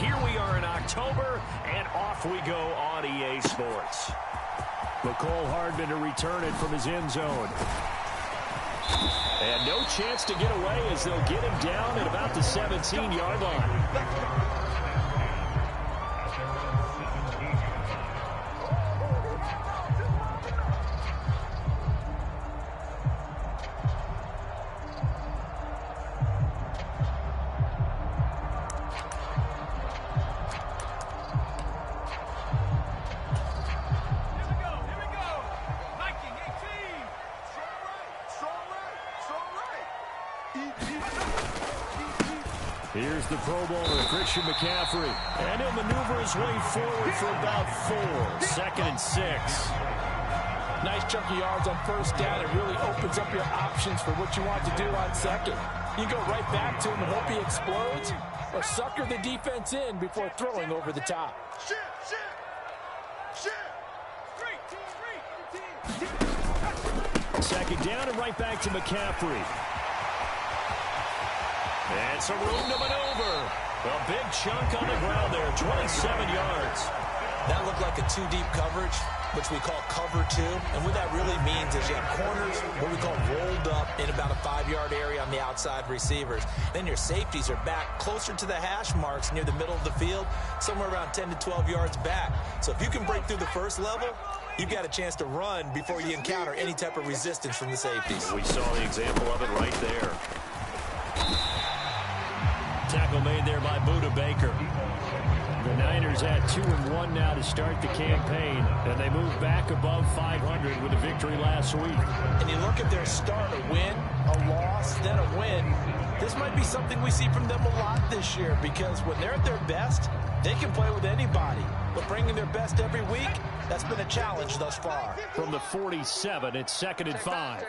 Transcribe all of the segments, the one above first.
here we are in October, and off we go on EA Sports. McCole Hardman to return it from his end zone. And no chance to get away as they'll get him down at about the 17-yard line. Here's the Pro Bowler, Christian McCaffrey. And he'll maneuver his way forward for about 4. 2nd and 6. Nice chunk of yards on first down. It really opens up your options for what you want to do on second. You go right back to him and hope he explodes, or sucker the defense in before throwing over the top. Second down and right back to McCaffrey. And some room to maneuver. A big chunk on the ground there, 27 yards. That looked like a two-deep coverage, which we call cover two. And what that really means is you have corners, what we call rolled up in about a 5-yard area on the outside receivers. Then your safeties are back closer to the hash marks near the middle of the field, somewhere around 10 to 12 yards back. So if you can break through the first level, you've got a chance to run before you encounter any type of resistance from the safeties. We saw the example of it right there. Tackle made there by Buda Baker. The Niners at 2-1 now to start the campaign, and they move back above 500 with a victory last week. And you look at their start, a win, a loss, then a win. This might be something we see from them a lot this year, because when they're at their best, they can play with anybody. But bringing their best every week, that's been a challenge thus far. From the 47, it's 2nd and 5.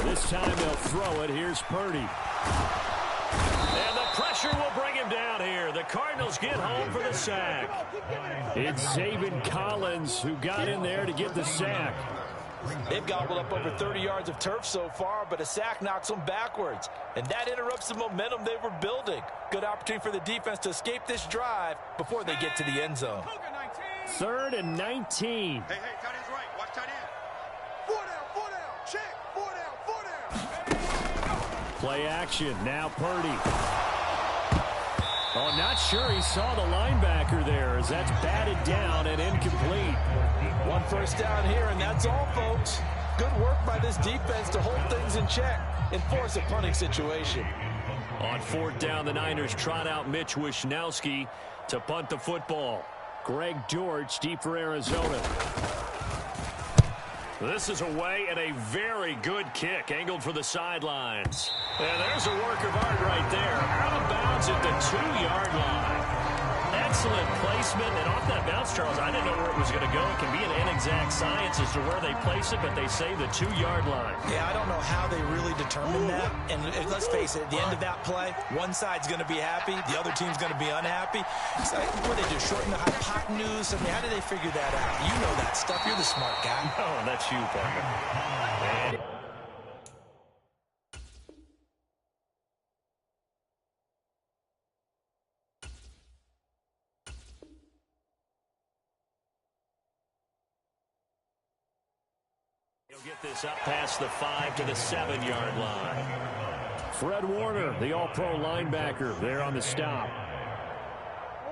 This time they'll throw it. Here's Purdy. And the pressure will bring him down here. The Cardinals get home for the sack. It's Zaven Collins who got in there to get the sack. They've gobbled up over 30 yards of turf so far, but a sack knocks them backwards. And that interrupts the momentum they were building. Good opportunity for the defense to escape this drive before they get to the end zone. 3rd and 19. Hey, tight end's right. Watch tight end. 4 down, check. 4 down. Play action. Now Purdy. Oh, not sure he saw the linebacker there as that's batted down and incomplete. 1 first down here, and that's all, folks. Good work by this defense to hold things in check and force a punting situation. On 4th down, the Niners trot out Mitch Wishnowski to punt the football. Greg Dortch deep for Arizona. This is away and a very good kick angled for the sidelines. And there's a work of art right there. Out of bounds at the 2-yard line. Excellent placement. And off that bounce, Charles, I didn't know where it was going to go. It can be an inexact science as to where they place it, but they say the 2-yard line. Yeah, I don't know how they really determine that. And let's face it, at the end of that play, one side's going to be happy, the other team's going to be unhappy. So what do they do, shorten the hypotenuse? I mean, how do they figure that out? You know that stuff. You're the smart guy. Oh, that's you, partner. And he'll get this up past the 5 to the 7-yard line. Fred Warner, the all-pro linebacker, there on the stop.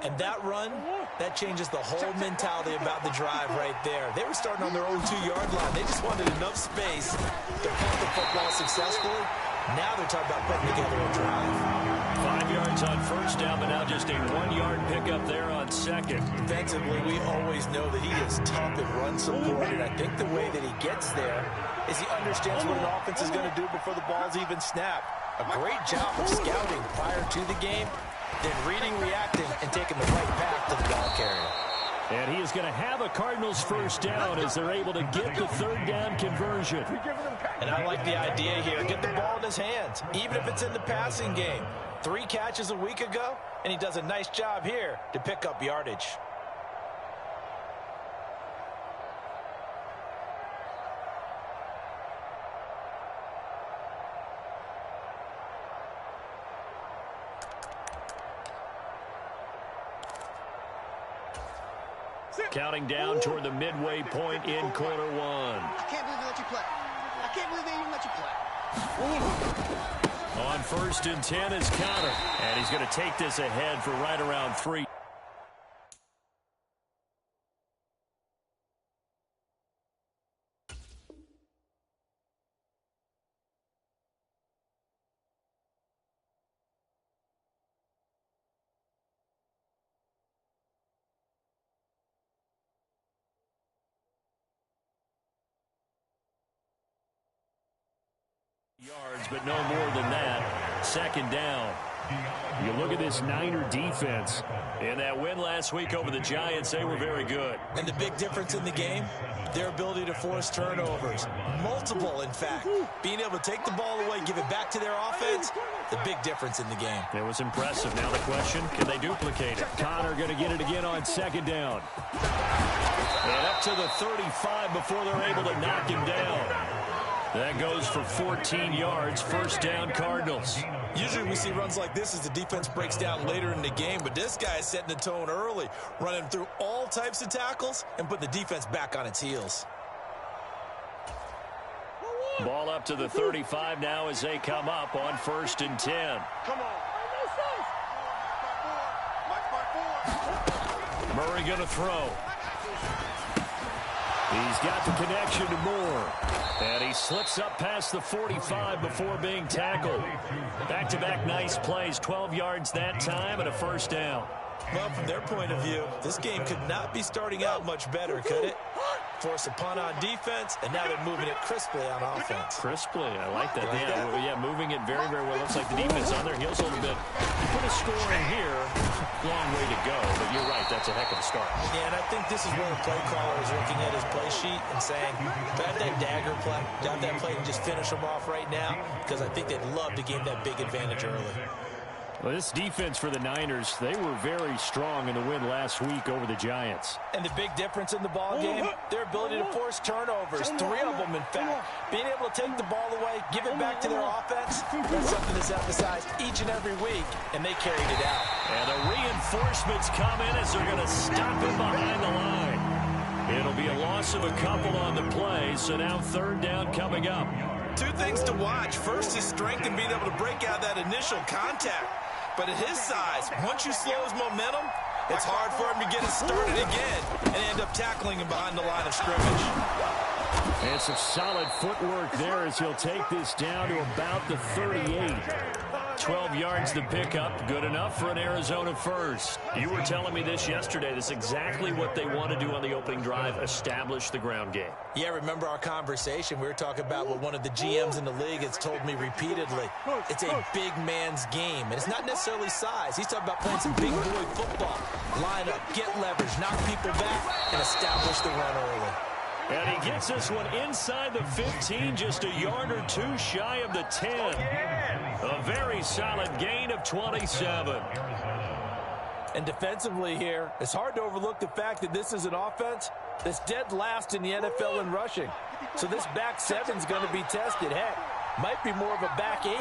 And that run, that changes the whole mentality about the drive right there. They were starting on their own 2-yard line. They just wanted enough space to punt the football successfully. Now they're talking about putting together a drive. 5 yards on first down, but now just a 1-yard pickup there on second. Defensively, we always know that he is tough and run support, and I think the way that he gets there is he understands what an offense is going to do before the ball's even snapped. A great job of scouting prior to the game, then reading, reacting, and taking the right path to the ball carrier. And he is going to have a Cardinals first down as they're able to get the 3rd down conversion. And I like the idea here. Get the ball in his hands, even if it's in the passing game. 3 catches a week ago, and he does a nice job here to pick up yardage. Counting down toward the midway point in quarter one. I can't believe they let you play. I can't believe they even let you play. On 1st and 10 is counter. And he's going to take this ahead for right around 3. Yards, but no more than that. 2nd down. You look at this Niner defense. In that win last week over the Giants, they were very good. And the big difference in the game, their ability to force turnovers. Multiple, in fact. Being able to take the ball away, give it back to their offense, the big difference in the game. It was impressive. Now the question, can they duplicate it? Connor going to get it again on 2nd down. And up to the 35 before they're able to knock him down. That goes for 14 yards. 1st down, Cardinals. Usually we see runs like this as the defense breaks down later in the game, but this guy is setting the tone early, running through all types of tackles and put the defense back on its heels. Ball up to the 35 now as they come up on 1st and 10. Come on. Murray going to throw. He's got the connection to Moore. And he slips up past the 45 before being tackled. Back-to-back nice plays. 12 yards that time and a 1st down. Well, from their point of view, this game could not be starting out much better, could it? Force a punt on defense, and now they're moving it crisply on offense. Crisply, I like that. Yeah, moving it very, very well. Looks like the defense on their heels a little bit. You put a score in here, long way to go, but you're right, that's a heck of a start. Yeah, and I think this is where the play caller is looking at his play sheet and saying, grab that dagger play, grab that play and just finish them off right now, because I think they'd love to gain that big advantage early. Well, this defense for the Niners, they were very strong in the win last week over the Giants. And the big difference in the ball game, their ability to force turnovers, 3 of them in fact. Being able to take the ball away, give it back to their offense, that's something that's emphasized each and every week, and they carried it out. And the reinforcements come in as they're going to stop him behind the line. It'll be a loss of a couple on the play, so now 3rd down coming up. 2 things to watch. First, his strength in being able to break out that initial contact. But at his size, once you slow his momentum, it's hard for him to get it started again and end up tackling him behind the line of scrimmage. And some solid footwork there as he'll take this down to about the 38. 12 yards to pick up. Good enough for an Arizona 1st. You were telling me this yesterday. That's exactly what they want to do on the opening drive, establish the ground game. Yeah, remember our conversation? We were talking about what one of the GMs in the league has told me repeatedly. It's a big man's game, and it's not necessarily size. He's talking about playing some big boy football. Line up, get leverage, knock people back, and establish the run early. And he gets this one inside the 15, just a yard or 2 shy of the 10. A very solid gain of 27. And defensively here, it's hard to overlook the fact that this is an offense that's dead last in the NFL in rushing. So this back 7's going to be tested. Heck, might be more of a back 8.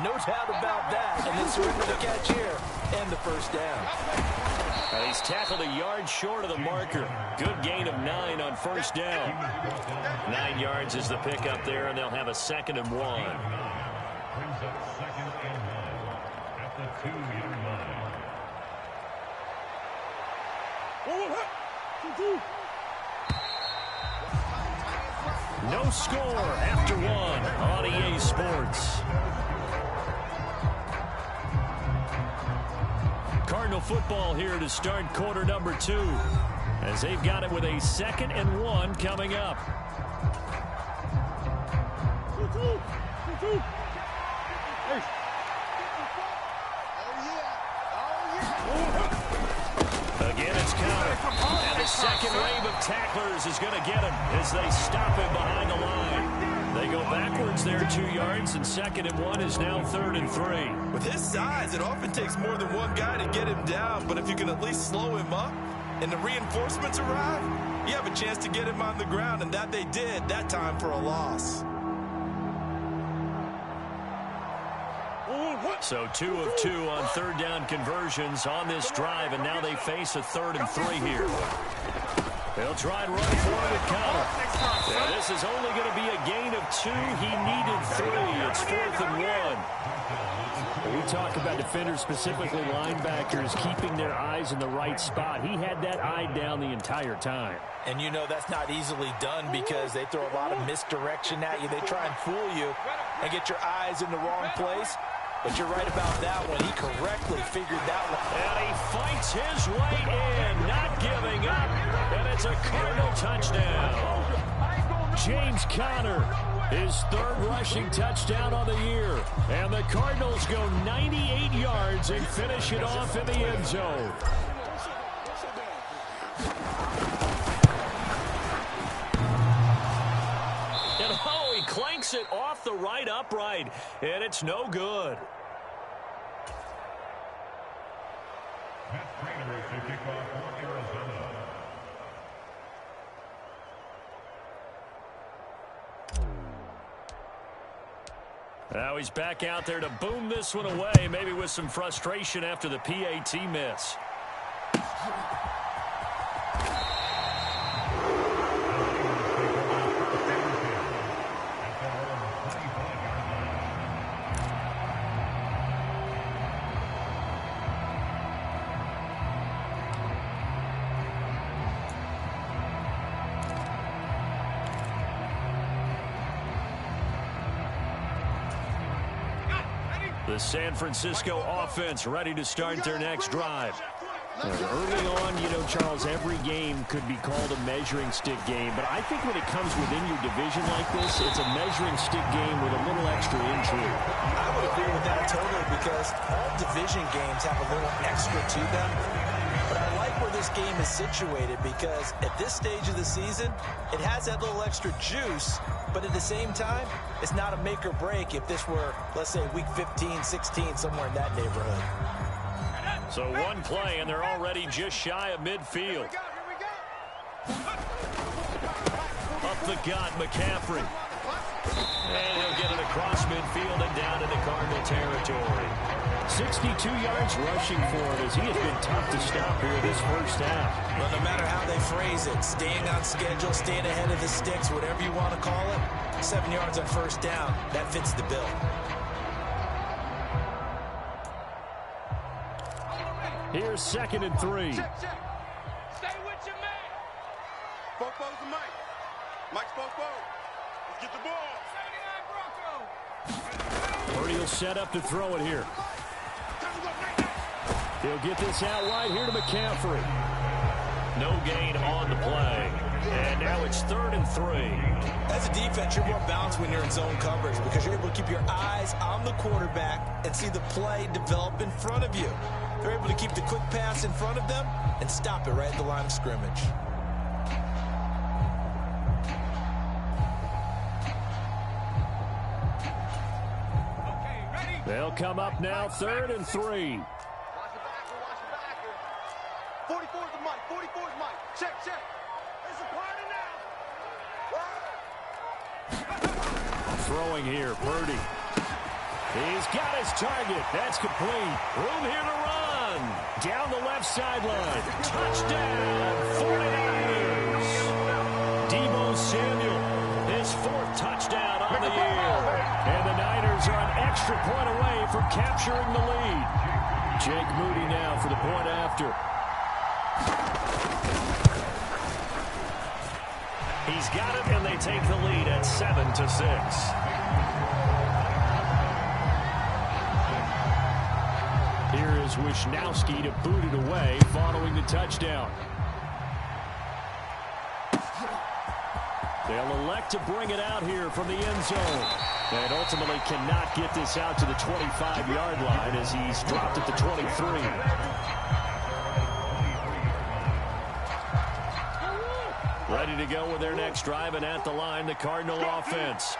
No doubt about that. And they surrender the catch here and the 1st down. And he's tackled a yard short of the marker. Good gain of 9 on 1st down. 9 yards is the pickup there, and they'll have a 2nd and 1. No score after 1 on EA Sports. Cardinal football here to start quarter number 2 as they've got it with a 2nd and 1 coming up. Again, it's counter. And the second wave of tacklers is going to get him as they stop him behind the line. They go backwards there 2 yards, and 2nd and 1 is now 3rd and 3. With his size, it often takes more than one guy to get him down, but if you can at least slow him up and the reinforcements arrive, you have a chance to get him on the ground, and that they did that time for a loss. So 2 of 2 on third down conversions on this drive, and now they face a 3rd and 3 here. They'll try and run for it with Connor. Yeah, this is only going to be a gain of 2. He needed 3. It's 4th and 1. We talk about defenders, specifically linebackers, keeping their eyes in the right spot. He had that eye down the entire time. And you know that's not easily done because they throw a lot of misdirection at you. They try and fool you and get your eyes in the wrong place. But you're right about that one. He correctly figured that one. And he fights his way in, not giving up. And it's a Cardinal touchdown. James Conner, his 3rd rushing touchdown on the year. And the Cardinals go 98 yards and finish it off in the end zone. And oh, he clanks it off the right upright. And it's no good. Now he's back out there to boom this one away, maybe with some frustration after the PAT miss. The San Francisco offense ready to start their next drive. Early on, you know, Charles, every game could be called a measuring stick game. But I think when it comes within your division like this, it's a measuring stick game with a little extra intrigue. I would agree with that totally because all division games have a little extra to them. But I like where this game is situated because at this stage of the season, it has that little extra juice. But at the same time, it's not a make or break if this were, let's say, week 15, 16, somewhere in that neighborhood. So one play, and they're already just shy of midfield. Up the gut, McCaffrey. And he'll get it across midfield and down into Cardinal territory. 62 yards rushing for him as he has been tough to stop here this first half. Well, no matter how they phrase it, staying on schedule, staying ahead of the sticks, whatever you want to call it, 7 yards on first down, that fits the bill. Here's 2nd and 3. Check. Stay with your man. Fopo's the Mike. Mike's Fopo. Let's get the ball. 79 Bronco. Purdy will set up to throw it here. He'll get this out wide here to McCaffrey. No gain on the play. And now it's 3rd and 3. As a defense, you're more balanced when you're in zone coverage because you're able to keep your eyes on the quarterback and see the play develop in front of you. They're able to keep the quick pass in front of them and stop it right at the line of scrimmage. Okay, ready? They'll come up now, 3rd and 3. Watch the back here. 44's the Mike. 44's Mike. Check. It's a party now. Throwing here, Purdy. He's got his target. That's complete. Room here to run. Down the left sideline. Touchdown, 49ers. Deebo Samuel, his 4th touchdown on the year. And the Niners are an extra point away from capturing the lead. Jake Moody now for the point after. He's got it, and they take the lead at 7-6. Here is Wisnowski to boot it away following the touchdown. They'll elect to bring it out here from the end zone. And ultimately cannot get this out to the 25-yard line as he's dropped at the 23. Ready to go with their next drive, and at the line, the Cardinal offense.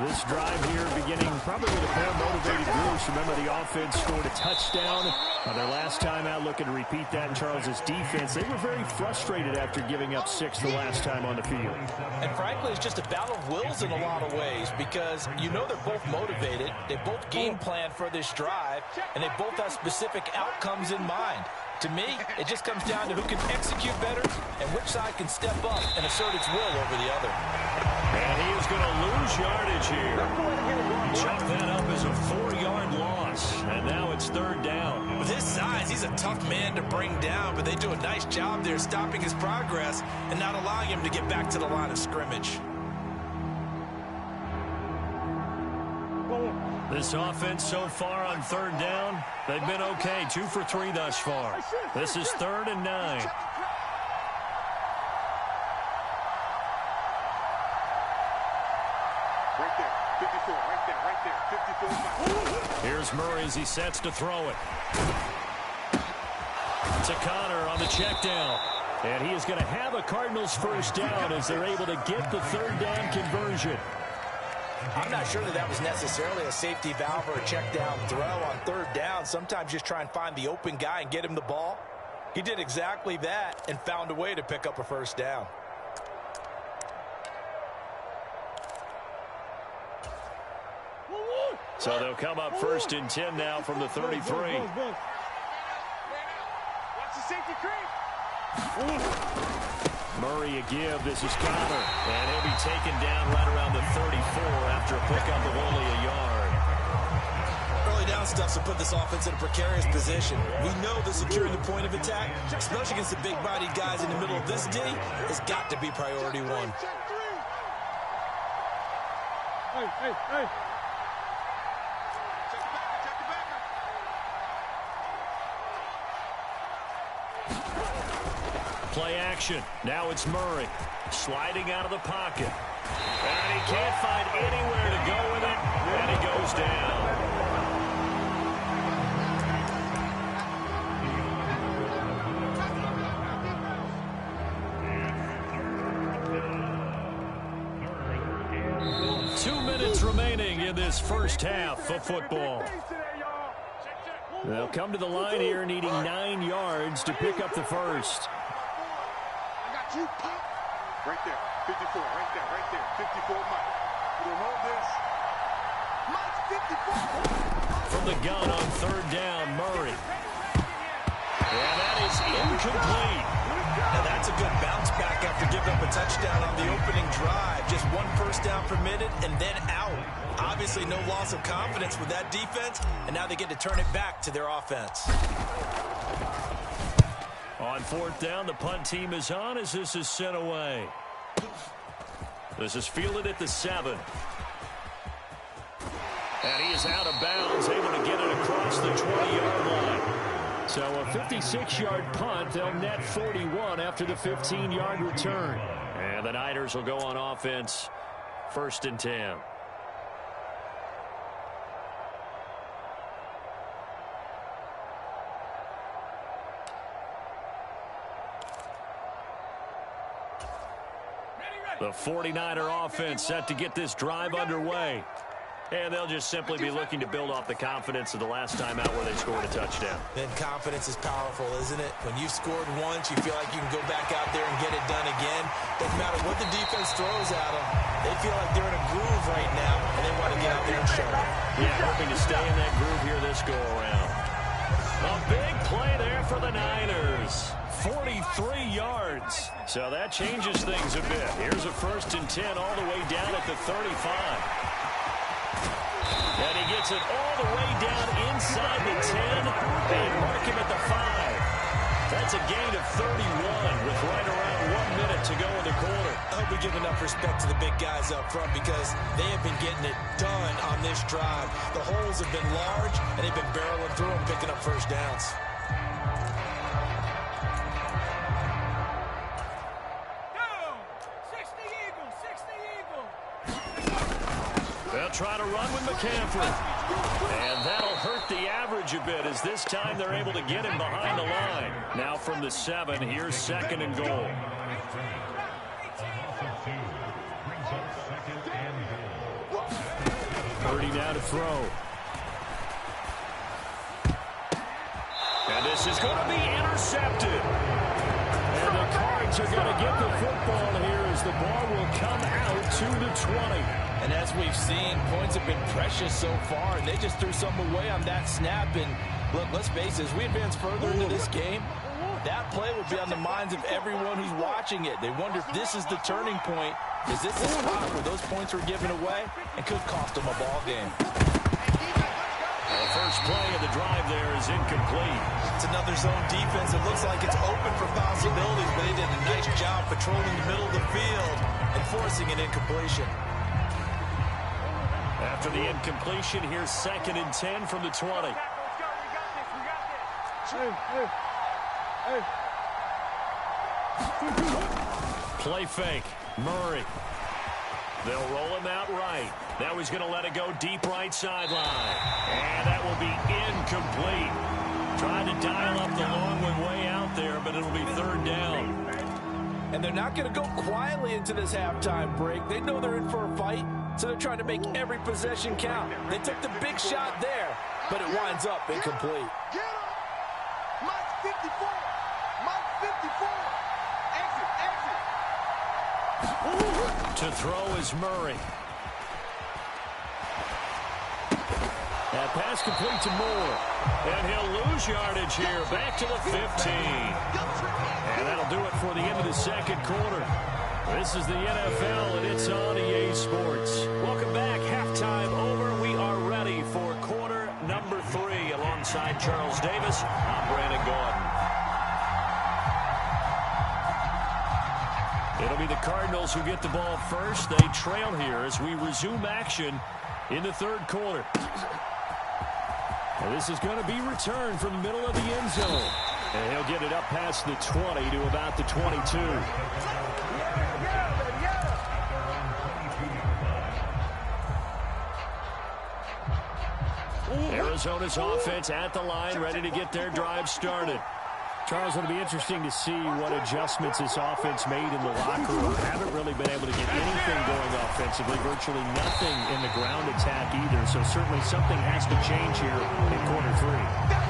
This drive here beginning probably with a pair of motivated groups. Remember, the offense scored a touchdown their last time out. Looking to repeat that in Charles's defense. They were very frustrated after giving up 6 the last time on the field. And frankly, it's just a battle of wills in a lot of ways, because you know they're both motivated. They both game plan for this drive, and they both have specific outcomes in mind. To me, it just comes down to who can execute better and which side can step up and assert its will over the other. And he is going to lose yardage here. Chalk that up as a 4-yard loss. And now it's 3rd down. With his size, he's a tough man to bring down, but they do a nice job there stopping his progress and not allowing him to get back to the line of scrimmage. This offense so far on 3rd down, they've been okay. 2 for 3 thus far. This is 3rd and 9. Right there, 54, right there, 54. Here's Murray as he sets to throw it. To Connor on the check down. And he is going to have a Cardinals first down as they're able to get the 3rd down conversion. I'm not sure that was necessarily a safety valve or a check down throw on 3rd down. Sometimes just try and find the open guy and get him the ball. He did exactly that and found a way to pick up a first down. So they'll come up 1st and 10 now from the 33. Watch the safety creep. Murray a give. This is Connor. And he'll be taken down right around the 34 after a pickup of only a yard. Early down stuff to put this offense in a precarious position. We know the securing the point of attack, especially against the big-bodied guys in the middle of this D, has got to be priority 1. Hey. Play action. Now it's Murray sliding out of the pocket. And he can't find anywhere to go with it. And he goes down. Remaining in this first half of football. They'll come to the line here needing 9 yards to pick up the first. I got you, Pop. Right there, 54, right there, 54, Mike. You don't hold this. Mike, 54. From the gun on 3rd down, Murray. And that is incomplete. Now that's a good bounce back after giving up a touchdown on the opening drive. Just 1 first down permitted and then out. Obviously no loss of confidence with that defense, and now they get to turn it back to their offense. On 4th down, the punt team is on as this is sent away. This is fielded at the 7. And he is out of bounds, able to get it across the 20-yard line. So a 56-yard punt. They'll net 41 after the 15-yard return. And the Niners will go on offense. 1st and 10. The 49er offense set to get this drive underway. And they'll just simply be looking to build off the confidence of the last time out where they scored a touchdown. Then confidence is powerful, isn't it? When you've scored once, you feel like you can go back out there and get it done again. Doesn't matter what the defense throws at them. They feel like they're in a groove right now, and they want to get out there and show it. Yeah, hoping to stay in that groove here this go-around. A big play there for the Niners. 43 yards. So that changes things a bit. Here's a 1st and 10 all the way down at the 35. And he gets it all the way down inside the 10 and mark him at the 5. That's a gain of 31 with right around 1 minute to go in the quarter. I hope we give enough respect to the big guys up front because they have been getting it done on this drive. The holes have been large, and they've been barreling through them, picking up first downs. They'll try to run with McCaffrey. And that'll hurt the average a bit as this time they're able to get him behind the line. Now from the 7, here's 2nd and goal. Purdy now to throw. And this is going to be intercepted. And the Cards are going to get the football here as the ball will come out to the 20. And as we've seen, points have been precious so far, and they just threw something away on that snap. And look, let's face it, as we advance further into this game, that play will be on the minds of everyone who's watching it. They wonder if this is the turning point. Is this the spot where those points were given away and could cost them a ball game? The first play of the drive there is incomplete. It's another zone defense. It looks like it's open for possibilities, but they did a nice job patrolling the middle of the field and forcing an incompletion. After the incompletion, here's 2nd and 10 from the 20. Play fake. Murray. They'll roll him out right. Now he's going to let it go deep right sideline. And that will be incomplete. Trying to dial up the long one way out there, but it'll be 3rd down. And they're not going to go quietly into this halftime break. They know they're in for a fight, so they're trying to make every possession count. They took the big shot there, but it winds up incomplete. Get him! Mike 54! Mike 54! Exit! To throw is Murray. That pass complete to Moore. And he'll lose yardage here. Back to the 15. And that'll do it for the end of the 2nd quarter. This is the NFL, and it's on EA Sports. Welcome back. Halftime over. We are ready for quarter number 3. Alongside Charles Davis, I'm Brandon Gordon. It'll be the Cardinals who get the ball first. They trail here as we resume action in the 3rd quarter. And this is going to be returned from the middle of the end zone. And he'll get it up past the 20 to about the 22. Arizona's offense at the line, ready to get their drive started. Charles, it'll be interesting to see what adjustments this offense made in the locker room. Haven't really been able to get anything going offensively, virtually nothing in the ground attack either. So certainly something has to change here in quarter 3.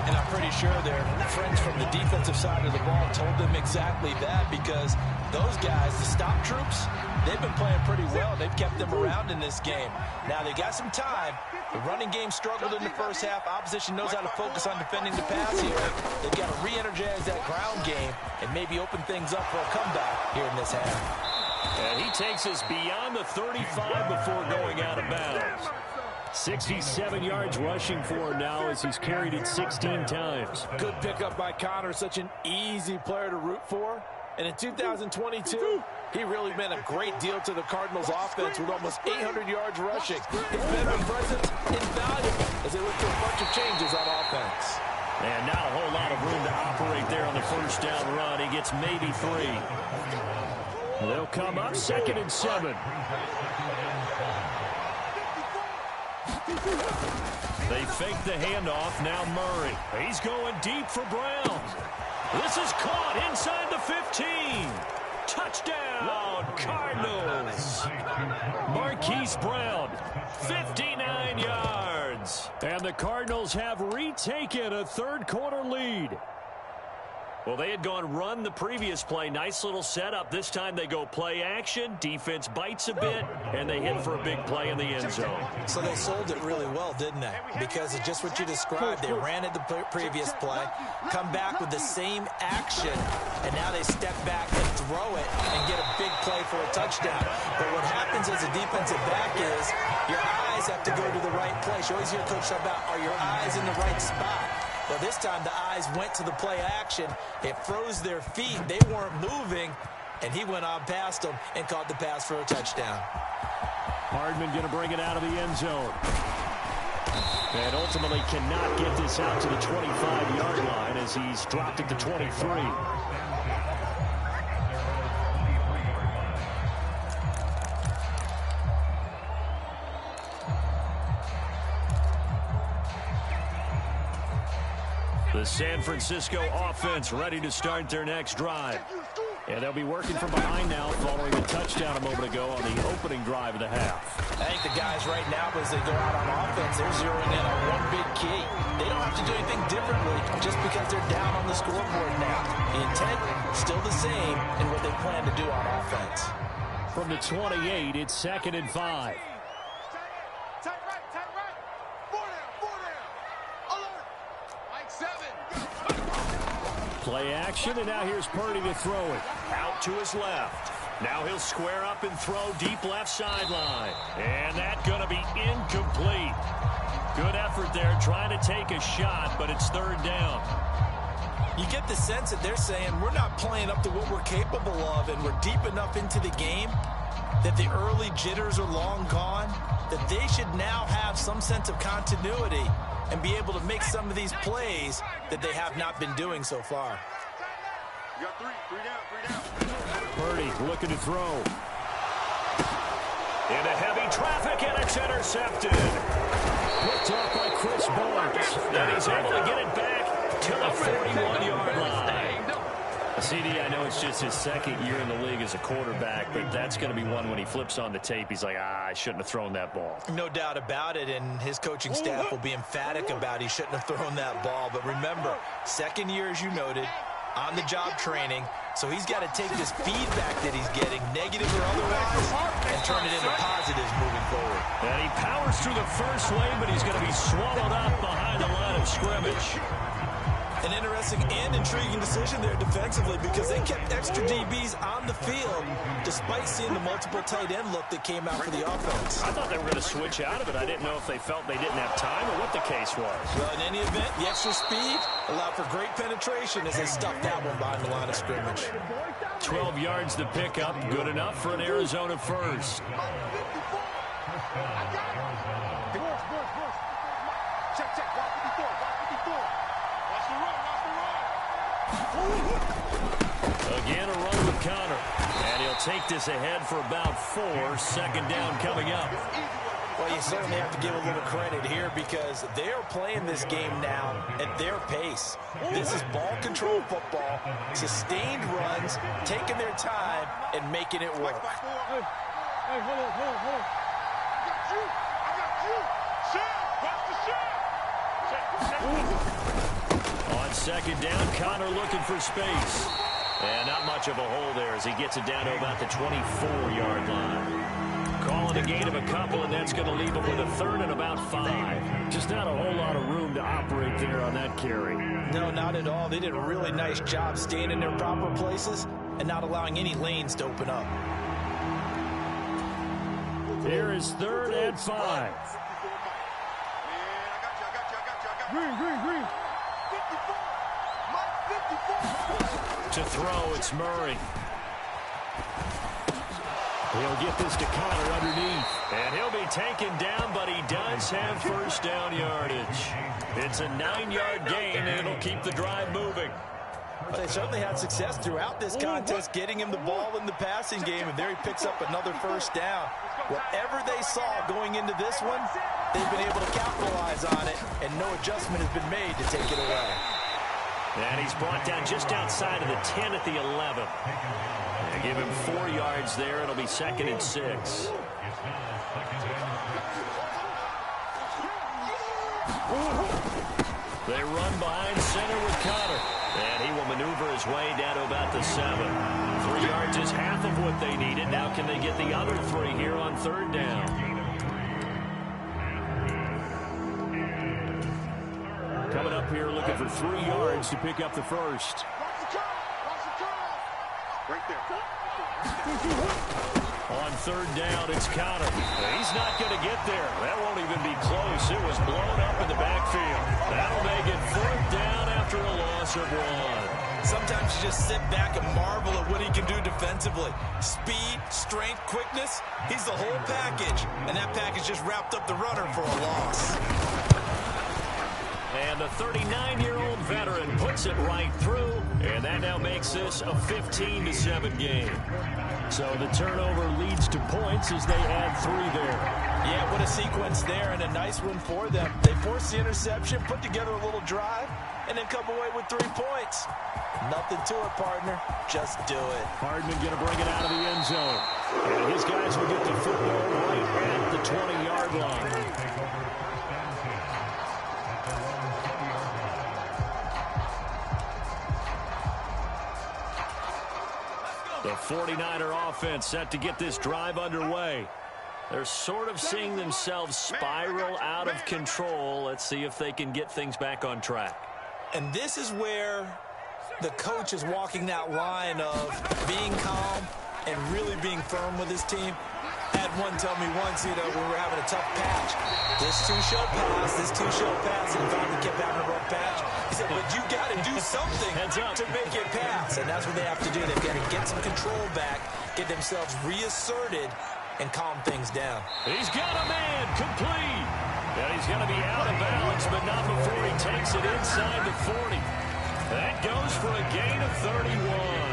And I'm pretty sure their friends from the defensive side of the ball told them exactly that, because those guys, the stop troops, they've been playing pretty well. They've kept them around in this game. Now they got some time. The running game struggled in the first half. Opposition knows how to focus on defending the pass here. They've got to re-energize that ground game and maybe open things up for a comeback here in this half. And he takes us beyond the 35 before going out of bounds. 67 yards rushing for him now as he's carried it 16 times. Good pickup by Connor. Such an easy player to root for. And in 2022, he really meant a great deal to the Cardinals offense with almost 800 yards rushing. His veteran presence invaluable as they look for a bunch of changes on offense. And not a whole lot of room to operate there on the first down run. He gets maybe 3. They'll come up 2nd and 7. They fake the handoff. Now Murray. He's going deep for Brown. This is caught inside the 15. Touchdown, Cardinals. Marquise Brown, 59 yards. And the Cardinals have retaken a 3rd quarter lead. Well, they had gone run the previous play. Nice little setup. This time they go play action. Defense bites a bit, and they hit for a big play in the end zone. So they sold it really well, didn't they? Because of just what you described. They ran it the previous play, come back with the same action, and now they step back and throw it and get a big play for a touchdown. But what happens as a defensive back is your eyes have to go to the right place. You always hear Coach talk about, are your eyes in the right spot? Well, this time the eyes went to the play action. It froze their feet. They weren't moving, and he went on past them and caught the pass for a touchdown. Hardman going to bring it out of the end zone. And ultimately cannot get this out to the 25-yard line as he's dropped it to 23. The San Francisco offense ready to start their next drive. And they'll be working from behind now following a touchdown a moment ago on the opening drive of the half. I think the guys right now, as they go out on offense, they're zeroing in on one big key. They don't have to do anything differently just because they're down on the scoreboard now. The intent still the same in what they plan to do on offense. From the 28, it's 2nd and 5. Tight right, tight right. 4 down. Alert. Like 7. Play action, and now here's Purdy to throw it. Out to his left. Now he'll square up and throw deep left sideline. And that's going to be incomplete. Good effort there trying to take a shot, but it's 3rd down. You get the sense that they're saying we're not playing up to what we're capable of, and we're deep enough into the game that the early jitters are long gone, that they should now have some sense of continuity and be able to make some of these plays that they have not been doing so far. You got 3 down. Purdy looking to throw. Into heavy traffic, and it's intercepted. Picked off by Chris Barnes. And he's able to get it back to the 41-yard line. CD, I know it's just his 2nd year in the league as a quarterback, but that's going to be one when he flips on the tape, he's like, I shouldn't have thrown that ball. No doubt about it, and his coaching staff will be emphatic about he shouldn't have thrown that ball. But remember, 2nd year, as you noted, on-the-job training, so he's got to take this feedback that he's getting, negative or otherwise, and turn it into positives moving forward. And he powers through the first wave, but he's going to be swallowed up behind the line of scrimmage. An interesting and intriguing decision there defensively because they kept extra DBs on the field despite seeing the multiple tight end look that came out for the offense. I thought they were going to switch out of it. I didn't know if they felt they didn't have time or what the case was. Well, in any event, the extra speed allowed for great penetration as they stuffed that one behind the line of scrimmage. 12 yards to pick up, good enough for an Arizona first. Check. 154. Watch the run. Again, a run with Connor. And he'll take this ahead for about 4. 2nd down coming up. Well, you certainly have to give a little credit here because they are playing this game now at their pace. This is ball control football, sustained runs, taking their time, and making it work. Hey, hold on. I got you. Shell. Watch the shell. On 2nd down, Connor looking for space. And not much of a hole there as he gets it down to about the 24-yard line. Calling a gain of a couple, and that's going to leave him with a 3rd and about 5. Just not a whole lot of room to operate there on that carry. No, not at all. They did a really nice job staying in their proper places and not allowing any lanes to open up. Here is 3rd and 5. Man, I got you. Green. 54. Mike, 54. To throw, it's Murray. He'll get this to Connor underneath. And he'll be taken down, but he does have 1st down yardage. It's a 9-yard gain, and it'll keep the drive moving. But they certainly had success throughout this contest, getting him the ball in the passing game, and there he picks up another 1st down. Whatever they saw going into this one, they've been able to capitalize on it, and no adjustment has been made to take it away. And he's brought down just outside of the 10 at the 11. They give him 4 yards there. It'll be 2nd and 6. They run behind center with Connor. And he will maneuver his way down to about the 7. 3 yards is half of what they needed. Now can they get the other 3 here on 3rd down? Coming up here looking for 3 yards to pick up the 1st. Right there. On 3rd down, it's Connor. He's not going to get there. That won't even be close. It was blown up in the backfield. That'll make it 4th down after a loss of 1. Sometimes you just sit back and marvel at what he can do defensively. Speed, strength, quickness, he's the whole package. And that package just wrapped up the runner for a loss. And the 39-year-old veteran puts it right through, and that now makes this a 15-7 game. So the turnover leads to points as they add 3 there. Yeah, what a sequence there, and a nice one for them. They forced the interception, put together a little drive, and then come away with 3 points. Nothing to it, partner. Just do it. Hardman going to bring it out of the end zone. And his guys will get the football right at the 20-yard line. The 49er offense set to get this drive underway. They're sort of seeing themselves spiral out of control. Let's see if they can get things back on track. And this is where the coach is walking that line of being calm and really being firm with his team. I had one tell me once, when we were having a tough patch, this too shall pass, and he finally kept having a rough patch. He said, but you got to do something to make it pass, and that's what they have to do. They've got to get some control back, get themselves reasserted, and calm things down. He's got a man complete. And he's going to be out of bounds, but not before he takes it inside the 40. That goes for a gain of 31.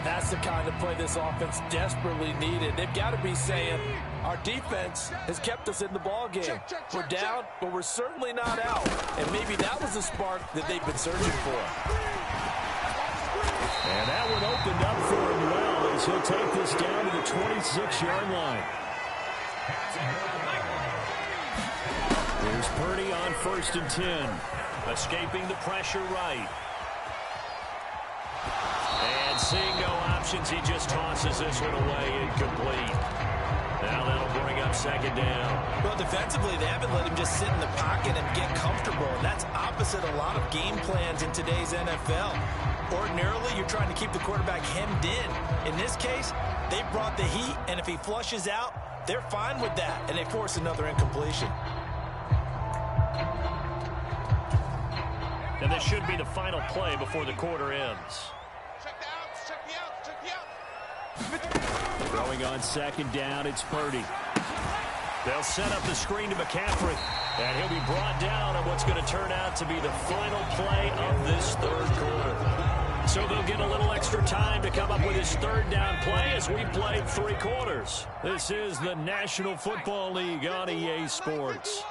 That's the kind of play this offense desperately needed. They've got to be saying, our defense has kept us in the ballgame. We're down, but we're certainly not out. And maybe that was the spark that they've been searching for. And that one opened up for him well as he'll take this down to the 26-yard line. Here's Purdy on 1st and 10. Escaping the pressure right. And seeing no options, he just tosses this one away incomplete. Now that'll bring up 2nd down. Well, defensively, they haven't let him just sit in the pocket and get comfortable. And that's opposite a lot of game plans in today's NFL. Ordinarily, you're trying to keep the quarterback hemmed in. In this case, they brought the heat, and if he flushes out, they're fine with that, and they force another incompletion. And this should be the final play before the quarter ends. Throwing on 2nd down, it's Purdy. They'll set up the screen to McCaffrey, and he'll be brought down on what's going to turn out to be the final play of this 3rd quarter. So they'll get a little extra time to come up with his 3rd down play as we played 3 quarters. This is the National Football League on EA Sports.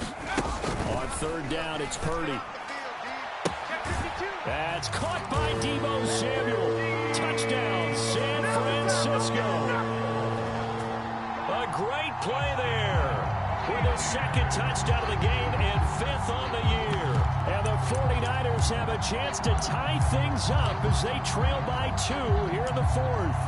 On 3rd down, it's Purdy. That's caught by Deebo Samuel. Touchdown, San Francisco. A great play there with his 2nd touchdown of the game and 5th on the year. And the 49ers have a chance to tie things up as they trail by 2 here in the 4th.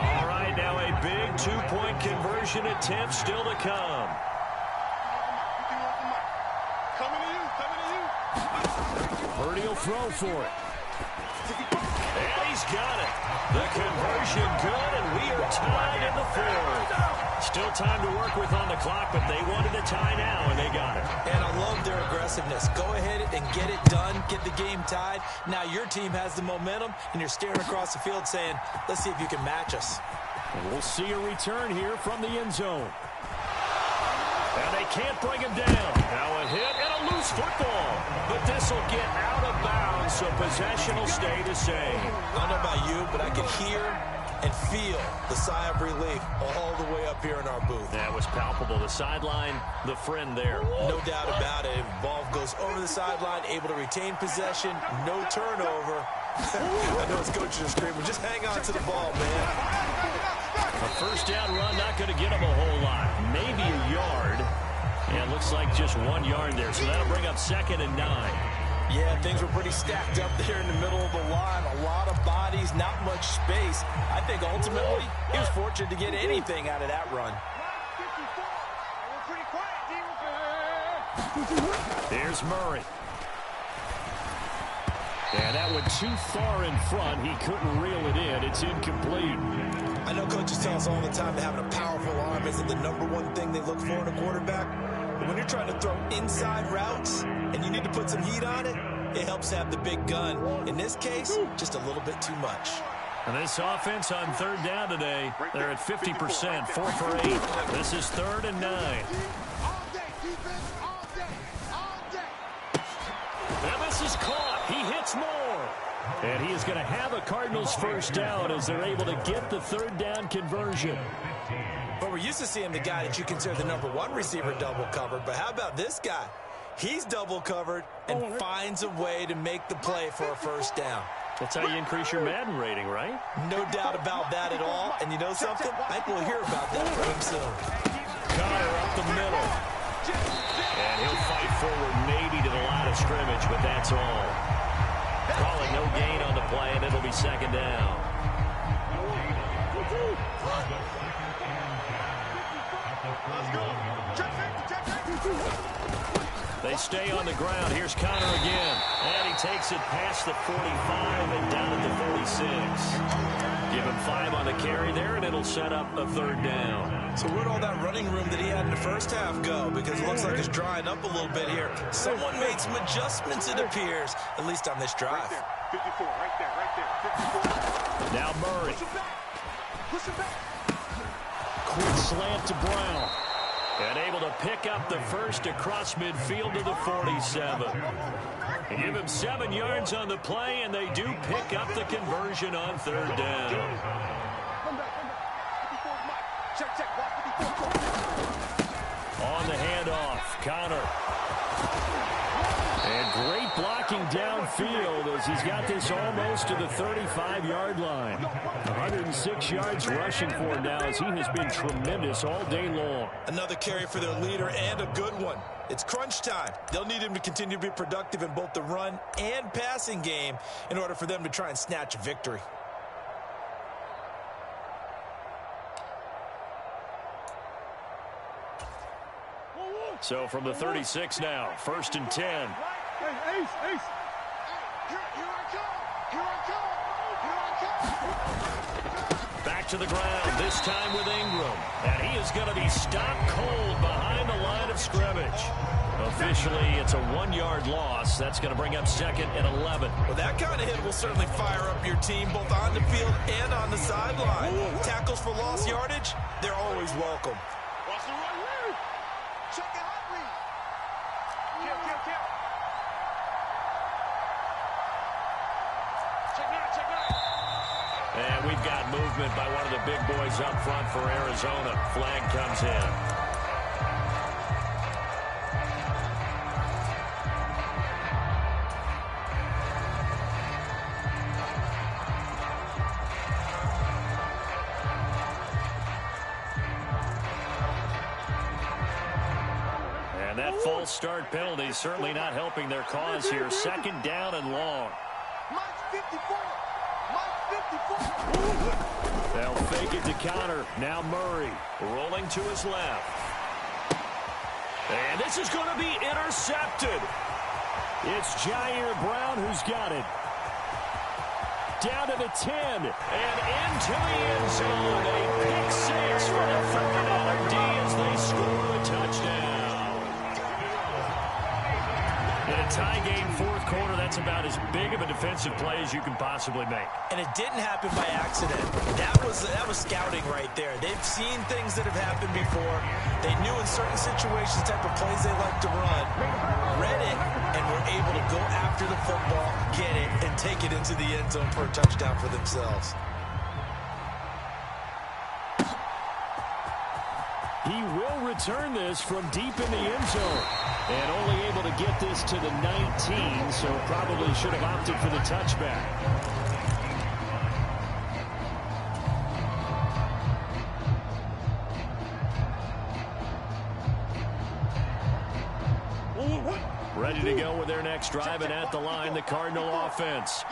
All right, now a big 2-point conversion attempt still to come. Purdy will throw for it. And he's got it. The conversion good, and we are tied in the 4th. Still time to work with on the clock, but they wanted a tie now, and they got it. And I love their aggressiveness. Go ahead and get it done, get the game tied. Now your team has the momentum, and you're staring across the field saying, let's see if you can match us. And we'll see a return here from the end zone. And they can't bring him down. Now a hit and a loose football. But this will get out of bounds, so possession will stay the same. I don't know about you, but I can hear and feel the sigh of relief all the way up here in our booth. That was palpable. The sideline, the friend there. No doubt about it. Ball goes over the sideline, able to retain possession, no turnover. I know his coaches are screaming, just hang on to the ball, man. A 1st down run, not going to get him a whole lot. Maybe a yard. And looks like just 1 yard there. So that'll bring up 2nd and 9. Yeah, things were pretty stacked up there in the middle of the line. A lot of bodies, not much space. I think ultimately he was fortunate to get anything out of that run. Here's Murray. And that went too far in front. He couldn't reel it in. It's incomplete. I know coaches tell us all the time that having a powerful arm isn't the #1 thing they look for in a quarterback. But when you're trying to throw inside routes and you need to put some heat on it, it helps have the big gun. In this case, just a little bit too much. And this offense on 3rd down today, they're at 50%, 4 for 8. This is 3rd and 9. And this is caught. He hits more. And he is going to have a Cardinals first down as they're able to get the third down conversion. But we're used to seeing the guy that you consider the #1 receiver double covered. But how about this guy? He's double covered and finds a way to make the play for a first down. That's how you increase your Madden rating, right? No doubt about that at all. And you know something? I think we'll hear about that from him soon. Connor up the middle. And he'll fight forward maybe to the line of scrimmage, but that's all. Calling no gain on the play, and it'll be second down. They stay on the ground. Here's Connor again. And he takes it past the 45 and down at the 46. Give him 5 on the carry there, and it'll set up a third down. So where'd all that running room that he had in the first half go? Because it looks like it's drying up a little bit here. Someone made some adjustments, it appears, at least on this drive. Right there, 54, right there, 54. Now Murray. Push him back. Quick slant to Brown. And able to pick up the first across midfield to the 47. And give him 7 yards on the play, and they do pick up the conversion on third down. Come back. 54 is Mike. Check, watch 54. On the handoff, Connor. And great blocking downfield as he's got this almost to the 35-yard line. 106 yards rushing for him now as he has been tremendous all day long. Another carry for their leader and a good one. It's crunch time. They'll need him to continue to be productive in both the run and passing game in order for them to try and snatch a victory. So from the 36 now, 1st and 10. Hey, Ace. Here I come. Back to the ground, this time with Ingram. And he is going to be stopped cold behind the line of scrimmage. Officially, it's a 1-yard loss. That's going to bring up 2nd and 11. Well, that kind of hit will certainly fire up your team both on the field and on the sideline. Tackles for lost yardage, they're always welcome. Watch the right read. Check the hot read. Kill. Check nine. And we've got movement by one of the big boys up front for Arizona. Flag comes in. And that false start penalty is certainly not helping their cause here. 2nd down and long. Mike's 54. They'll fake it to Connor. Now Murray rolling to his left. And this is going to be intercepted. It's Jair Brown who's got it. Down to the 10 and into the end zone. A pick 6 for the 49er D as they score a touchdown. In a tie game, 4th quarter, that's about as big of a defensive play as you can possibly make. And it didn't happen by accident. That was scouting right there. They've seen things that have happened before. They knew in certain situations type of plays they like to run, read it, and were able to go after the football, get it, and take it into the end zone for a touchdown for themselves. He will return this from deep in the end zone. And only able to get this to the 19, so probably should have opted for the touchback. Ready to go with their next drive, and at the line, the Cardinal offense.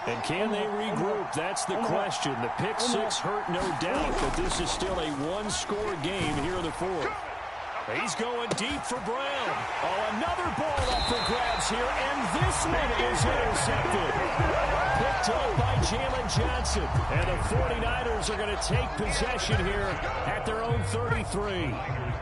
And can they regroup? That's the question. The pick 6 hurt, no doubt, but this is still a 1-score game here in the 4th. He's going deep for Brown. Oh, another ball up for grabs here, and this one is intercepted. Picked up by Jalen Johnson. And the 49ers are going to take possession here at their own 33.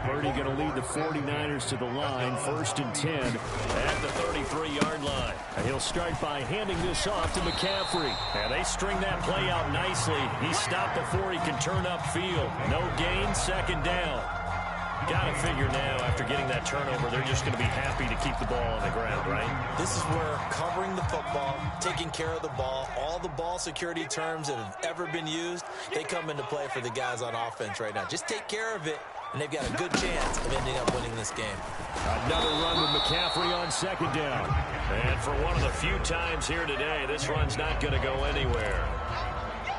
Purdy going to lead the 49ers to the line, 1st and 10 at the 33-yard line. And he'll start by handing this off to McCaffrey. And they string that play out nicely. He stopped before he can turn upfield. No gain, 2nd down. Got to figure now, after getting that turnover, they're just going to be happy to keep the ball on the ground, right? This is where covering the football, taking care of the ball, all the ball security terms that have ever been used, they come into play for the guys on offense right now. Just take care of it, and they've got a good chance of ending up winning this game. Another run with McCaffrey on second down. And for one of the few times here today, this run's not going to go anywhere.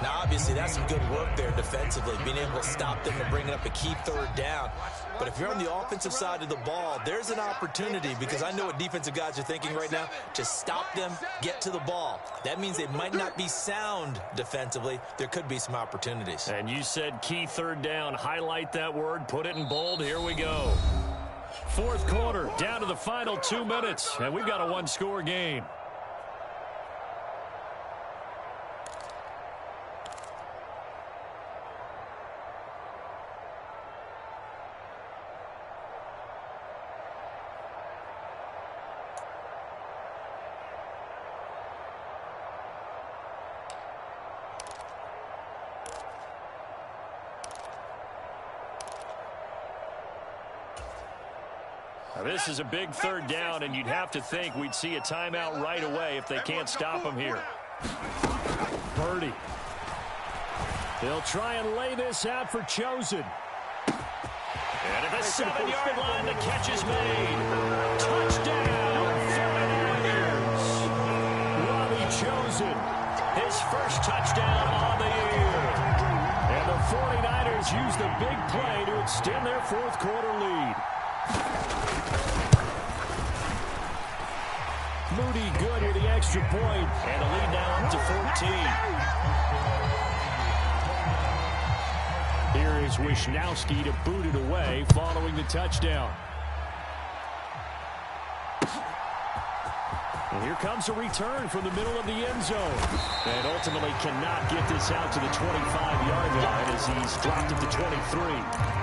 Now, obviously, that's some good work there defensively, being able to stop them and bringing up a key third down. But if you're on the offensive side of the ball, there's an opportunity, because I know what defensive guys are thinking right now. Just stop them, get to the ball. That means they might not be sound defensively. There could be some opportunities. And you said key third down. Highlight that word, put it in bold. Here we go. Fourth quarter, down to the final 2 minutes, and we've got a one-score game. Now, this is a big third down, and you'd have to think we'd see a timeout right away if they can't stop him here. Purdy. They'll try and lay this out for Chosen. And at the 7-yard line, the catch is made. Touchdown, 49ers. Robbie Chosen. His first touchdown on the year. And the 49ers use the big play to extend their fourth quarter lead. Moody good here, the extra point. And the lead now up to 14. Here is Wisnowski to boot it away following the touchdown. And here comes a return from the middle of the end zone. And ultimately cannot get this out to the 25-yard line as he's dropped it to 23.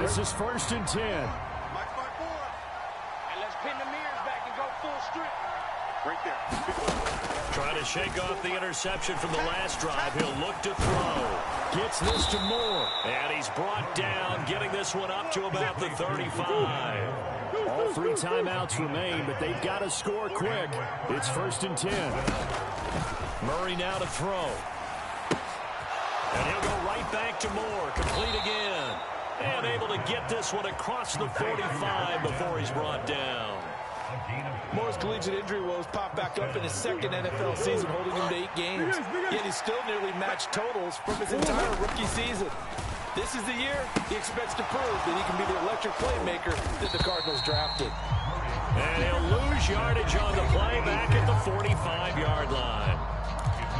This is 1st and 10. And let's pin the mirrors back and go full strip. Right there. Trying to shake off the interception from the last drive. He'll look to throw. Gets this to Moore. And he's brought down, getting this one up to about the 35. All 3 timeouts remain, but they've got to score quick. It's 1st and 10. Murray now to throw. And he'll go right back to Moore. Complete again. And able to get this one across the 45 before he's brought down. Moore's collegiate injury woes popped back up in his second NFL season, holding him to 8 games. Yet he still nearly matched totals from his entire rookie season. This is the year he expects to prove that he can be the electric playmaker that the Cardinals drafted. And he'll lose yardage on the play back at the 45-yard line.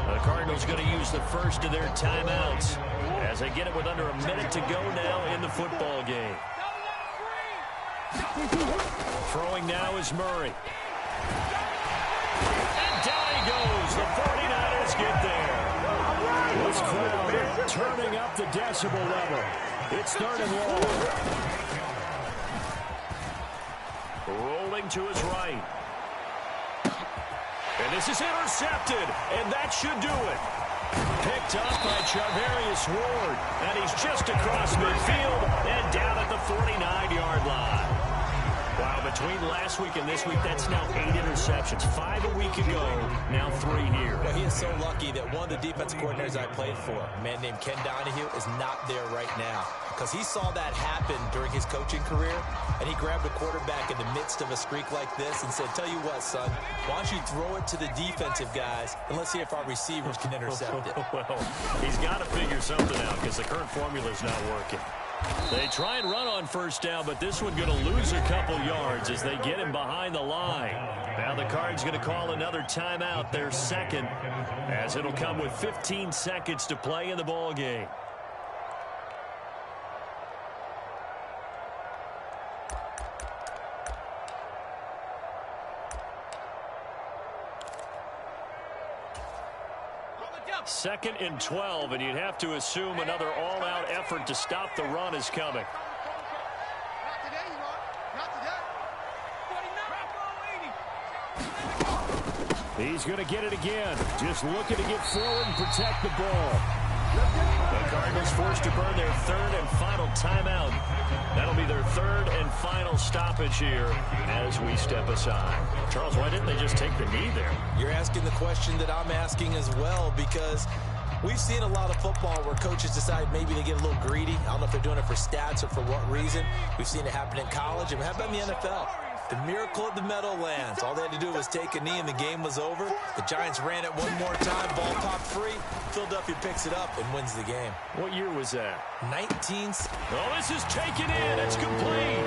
The Cardinals going to use the first of their timeouts as they get it with under a minute to go now in the football game. Throwing now is Murray. And down he goes. The 49ers get there. This crowd turning up the decibel level. It's 3rd and long. Rolling to his right. And this is intercepted, and that should do it. Picked up by Charvarius Ward, and he's just across midfield and down at the 49-yard line. Wow, between last week and this week, that's now 8 interceptions. 5 a week ago, now 3 here. Well, he is so lucky that one of the defensive coordinators I played for, a man named Ken Donahue, is not there right now. Because he saw that happen during his coaching career, and he grabbed a quarterback in the midst of a streak like this and said, tell you what, son, why don't you throw it to the defensive guys, and let's see if our receivers can intercept it. Well, he's got to figure something out because the current formula is not working. They try and run on first down, but this one going to lose a couple yards as they get him behind the line. Now the Cards going to call another timeout, their second, as it'll come with 15 seconds to play in the ball game. Second and 12, and you'd have to assume another all-out effort to stop the run is coming. Not today, you know. Not today. He's going to get it again. Just looking to get forward and protect the ball. The Cardinals forced to burn their third and final timeout. That'll be their third and final stoppage here as we step aside. Charles, why didn't they just take the knee there? You're asking the question that I'm asking as well, because we've seen a lot of football where coaches decide maybe they get a little greedy. I don't know if they're doing it for stats or for what reason. We've seen it happen in college. And how about in the NFL? The miracle of the Meadowlands. All they had to do was take a knee and the game was over. The Giants ran it one more time. Ball popped free. Philadelphia picks it up and wins the game. What year was that? 19. Oh, this is taken in. It's complete.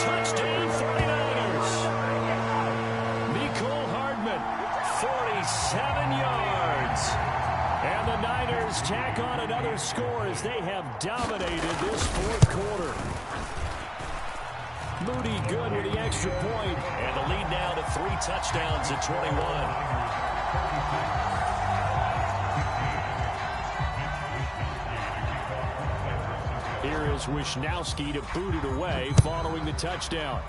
Touchdown 49ers. Mecole Hardman, 47 yards. And the Niners tack on another score as they have dominated this fourth quarter. Moody good with the extra point. And the lead now to 3 touchdowns at 21. Here is Wisnowski to boot it away following the touchdown.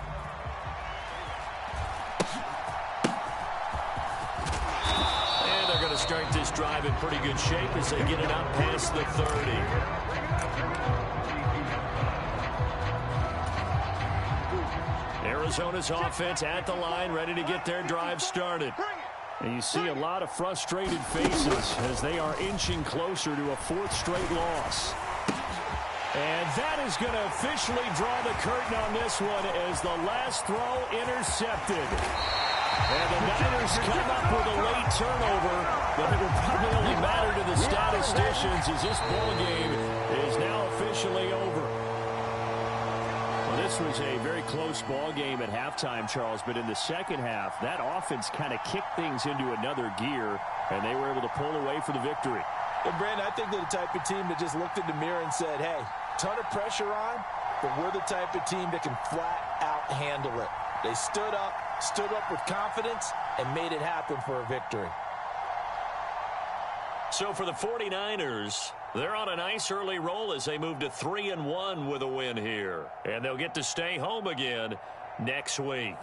And they're going to start this drive in pretty good shape as they get it up past the 30. Arizona's offense at the line, ready to get their drive started. And you see a lot of frustrated faces as they are inching closer to a 4th straight loss. And that is going to officially draw the curtain on this one as the last throw intercepted. And the Niners come up with a late turnover, but it will probably only matter to the statisticians as this ball game is now officially over. Well, this was a very close ball game at halftime, Charles, but in the second half, that offense kind of kicked things into another gear, and they were able to pull away for the victory. And, Brandon, I think they're the type of team that just looked in the mirror and said, hey, ton of pressure on, but we're the type of team that can flat out handle it. They stood up with confidence, and made it happen for a victory. So for the 49ers, they're on a nice early roll as they move to 3-1 with a win here. And they'll get to stay home again next week.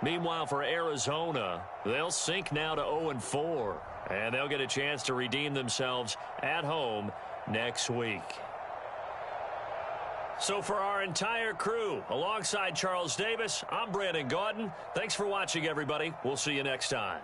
Meanwhile, for Arizona, they'll sink now to 0-4. And they'll get a chance to redeem themselves at home next week. So for our entire crew, alongside Charles Davis, I'm Brandon Gaudin. Thanks for watching, everybody. We'll see you next time.